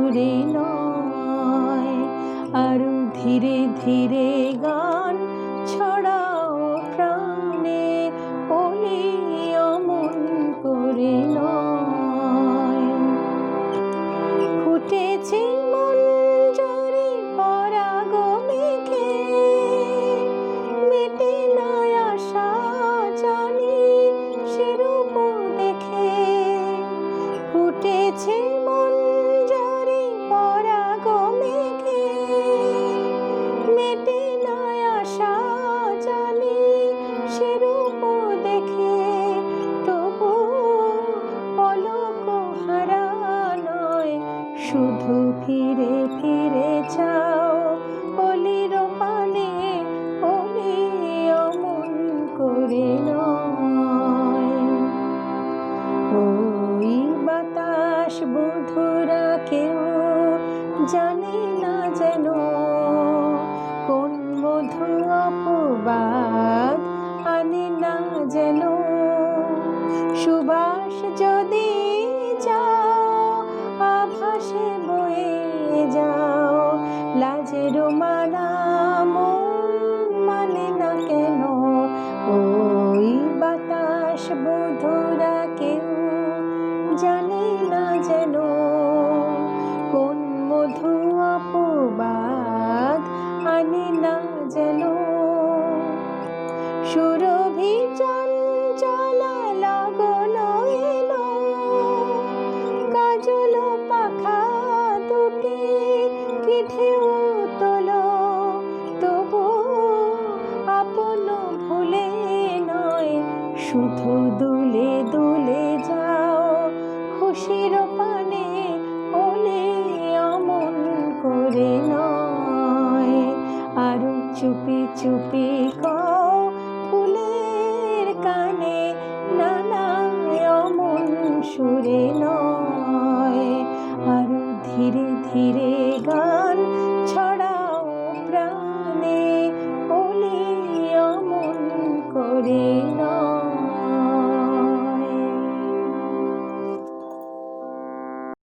সুরে নয়, আরো ধীরে ধীরে গান ছড়াও প্রাণে, ওলি অমন করে নয়। ফুটেছে মঞ্জরি পরাগ মেঘে, মেটে না আশা জানি সে রূপ দেখে। ফুটেছে মঞ্জরি পরাগ মেঘে, মেটে না আশা জানি সে রূপ দেখে। তবু পলক হারা নয়, শুধু ফিরে ফিরে চাও অলির পানে, অলি অমন করে নয়। ওই বাতাস বধুরা কেউ জানে না যেন, কোন মধু অপবাদ আনে না যেন। সুবাস যদি যাও আভাসে বয়ে যাও, লাজের মানা মন মানে না কেন। ওই বাতাস বধুরা কেউ জানে না যেন, কোন মধু অপবাদ আনে না যেন। সুরভি চঞ্চলা লগন এলো, কাজল পাখা দুটি কি ঢেউ তোলো। তবু আপন ভুলে নয়, শুধু দুলে দুলে যাও খুশির পানে, ওলে অমন করে নয়। আরো চুপি চুপি কও ফুলের কানে, না না অমন সুরে নয়। আরো ধীরে ধীরে